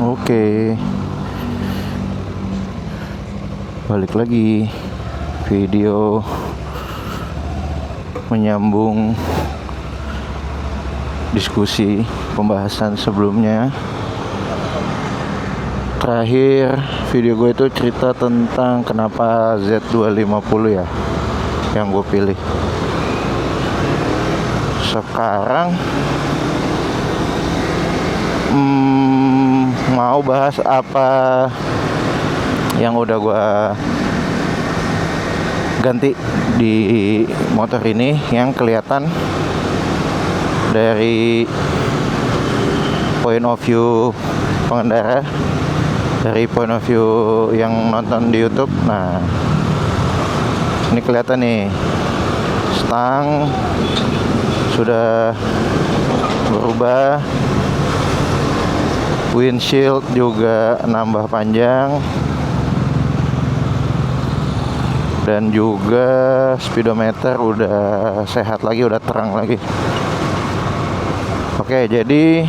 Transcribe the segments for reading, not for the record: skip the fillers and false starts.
Oke, balik lagi video menyambung diskusi pembahasan sebelumnya. Terakhir video gue itu cerita tentang kenapa Z250 ya yang gue pilih. Sekarang mau bahas apa yang udah gue ganti di motor ini yang kelihatan dari point of view pengendara, dari point of view yang nonton di YouTube. Nah, ini kelihatan nih, stang sudah berubah, windshield juga nambah panjang, dan juga speedometer udah sehat lagi, udah terang lagi. Oke, jadi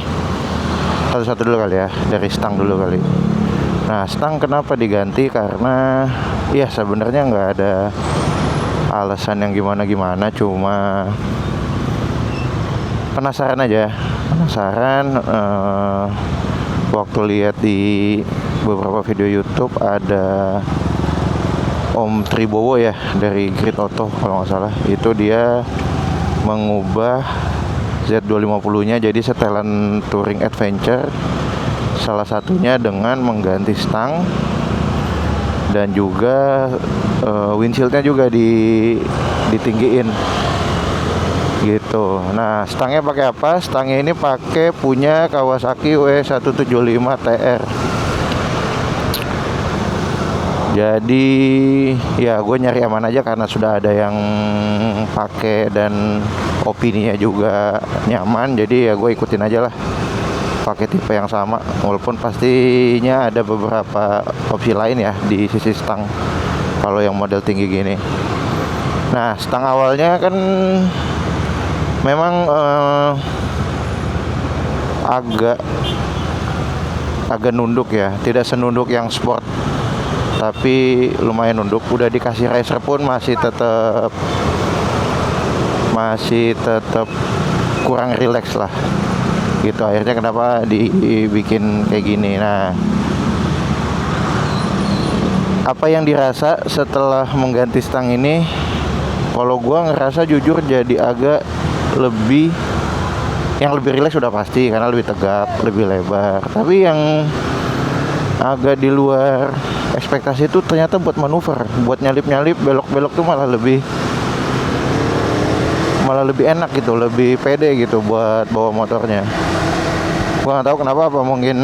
satu-satu dulu kali ya, dari stang dulu kali. Nah, stang kenapa diganti? Karena ya sebenarnya nggak ada alasan yang gimana-gimana, cuma penasaran aja. Waktu lihat di beberapa video YouTube ada Om Tribowo ya dari Grid Auto kalau nggak salah, itu dia mengubah Z250-nya jadi setelan touring adventure, salah satunya dengan mengganti stang dan juga windshieldnya juga ditinggiin gitu. Nah, stangnya pakai apa? Stangnya ini pakai punya Kawasaki W175 TR. Jadi ya gue nyari aman aja karena sudah ada yang pakai dan opininya juga nyaman. Jadi ya gue ikutin aja lah, pakai tipe yang sama, walaupun pastinya ada beberapa opsi lain ya di sisi stang kalau yang model tinggi gini. Nah, stang awalnya kan memang agak nunduk ya, tidak senunduk yang sport, tapi lumayan nunduk. Udah dikasih racer pun masih tetap kurang rileks lah gitu. Akhirnya kenapa dibikin kayak gini. Nah, apa yang dirasa setelah mengganti stang ini? Kalau gua ngerasa jujur jadi agak lebih rileks sudah pasti, karena lebih tegap, lebih lebar. Tapi yang agak di luar ekspektasi itu ternyata buat manuver, buat nyalip-nyalip, belok-belok tuh malah lebih enak gitu, lebih pede gitu buat bawa motornya. Gua nggak tahu kenapa, apa mungkin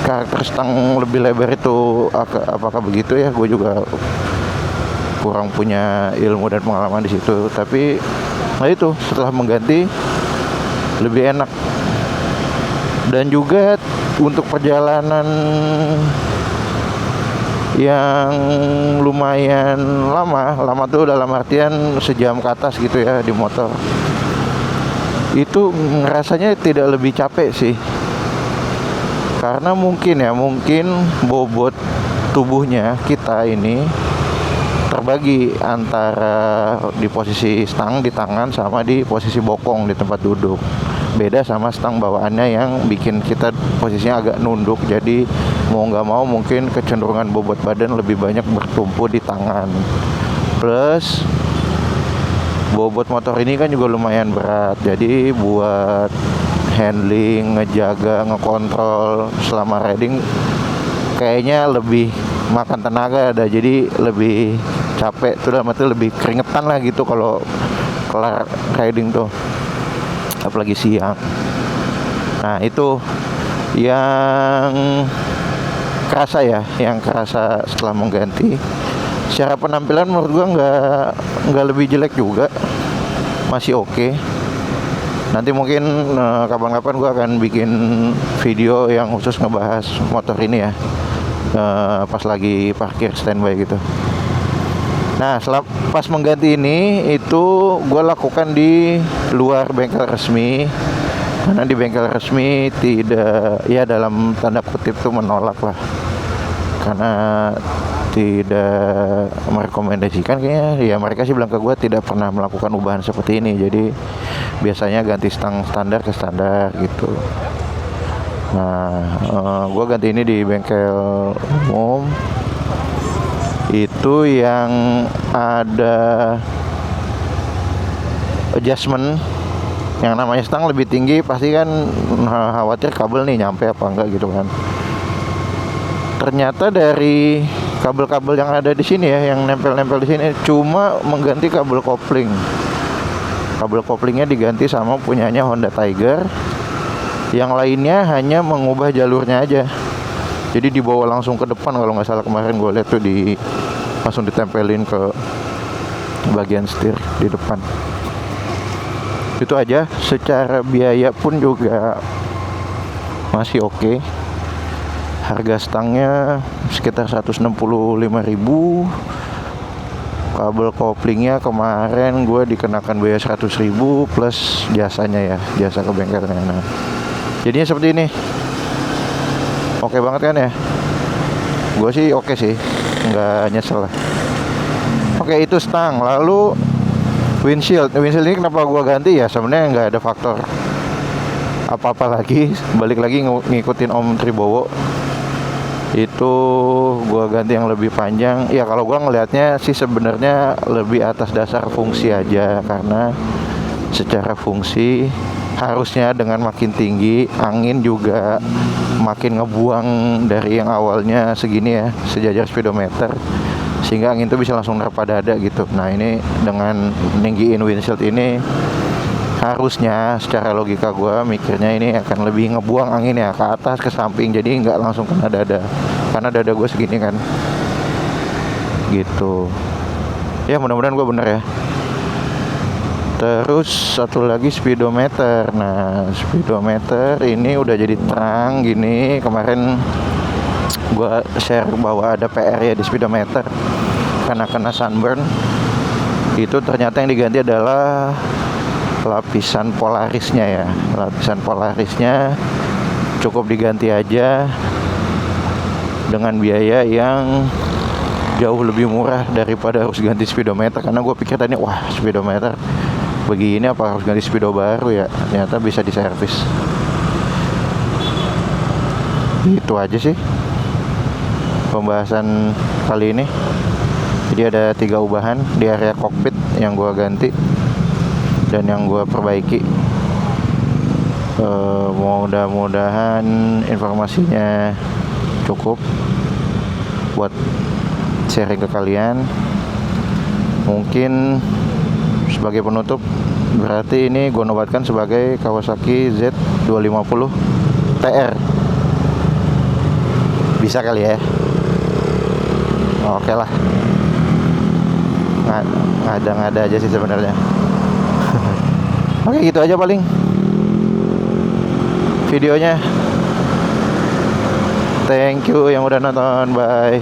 karakter stang lebih lebar itu apakah begitu ya? Gue juga kurang punya ilmu dan pengalaman di situ. Tapi nah itu, setelah mengganti lebih enak. Dan juga untuk perjalanan yang lumayan lama tuh dalam artian sejam ke atas gitu ya di motor, itu ngerasanya tidak lebih capek sih. Karena mungkin bobot tubuhnya kita ini terbagi antara di posisi stang di tangan sama di posisi bokong di tempat duduk. Beda sama stang bawaannya yang bikin kita posisinya agak nunduk. Jadi mau nggak mau mungkin kecenderungan bobot badan lebih banyak bertumpu di tangan. Plus bobot motor ini kan juga lumayan berat. Jadi buat handling, ngejaga, ngekontrol selama riding kayaknya lebih makan tenaga ada. Jadi lebih capek tuh, dalam arti lebih keringetan lah gitu kalau kelar riding tuh, apalagi siang. Nah, itu yang kerasa setelah mengganti. Secara penampilan menurut gua nggak lebih jelek juga, masih oke. Nanti mungkin kapan-kapan gua akan bikin video yang khusus ngebahas motor ini ya, pas lagi parkir standby gitu. Nah, pas mengganti ini itu gue lakukan di luar bengkel resmi karena di bengkel resmi tidak, ya dalam tanda kutip tuh menolak lah, karena tidak merekomendasikan kayaknya. Ya mereka sih bilang ke gue tidak pernah melakukan ubahan seperti ini, jadi biasanya ganti stang standar ke standar gitu. Nah, gue ganti ini di bengkel umum itu yang ada adjustment yang namanya stang lebih tinggi, pasti kan khawatir kabel nih nyampe apa enggak gitu kan. Ternyata dari kabel-kabel yang ada di sini ya, yang nempel-nempel di sini cuma mengganti kabel kopling. Kabel koplingnya diganti sama punyanya Honda Tiger. Yang lainnya hanya mengubah jalurnya aja. Jadi dibawa langsung ke depan kalau nggak salah, kemarin gue lihat tuh langsung ditempelin ke bagian setir di depan. Itu aja. Secara biaya pun juga masih oke. Harga stangnya sekitar 165.000. Kabel koplingnya kemarin gue dikenakan biaya 100.000 plus jasanya ya, jasa ke bengkelnya. Nah, jadinya seperti ini. Oke banget kan ya? Gue sih oke sih, nggak nyesel lah. Oke, itu stang. Lalu windshield ini kenapa gue ganti ya? Sebenarnya nggak ada faktor apa-apa lagi. Balik lagi ngikutin Om Tribowo. Itu gue ganti yang lebih panjang. Ya kalau gue ngelihatnya sih sebenarnya lebih atas dasar fungsi aja, karena secara fungsi harusnya dengan makin tinggi angin juga makin ngebuang dari yang awalnya segini ya, sejajar speedometer, sehingga angin itu bisa langsung nerpa dada gitu. Nah ini dengan ninggiin windshield ini harusnya secara logika gue mikirnya ini akan lebih ngebuang angin ya ke atas, ke samping, jadi nggak langsung kena dada, karena dada gue segini kan gitu. Ya mudah-mudahan gue bener ya. Terus satu lagi speedometer. Nah speedometer ini udah jadi terang gini. Kemarin gue share bahwa ada PR ya di speedometer karena kena sunburn. Itu ternyata yang diganti adalah lapisan polarisnya ya. Lapisan polarisnya cukup diganti aja dengan biaya yang jauh lebih murah daripada harus ganti speedometer. Karena gue pikir tadi, wah speedometer begini apa harus ganti speedo baru ya, ternyata bisa diservis. Itu aja sih pembahasan kali ini. Jadi ada 3 ubahan di area kokpit yang gue ganti dan yang gue perbaiki. Mudah-mudahan informasinya cukup buat sharing ke kalian. Mungkin sebagai penutup, berarti ini gue nobatkan sebagai Kawasaki Z250 TR. Bisa kali ya? Oke lah. Ngada-ngada aja sih sebenarnya. Oke, gitu aja paling videonya. Thank you yang udah nonton. Bye.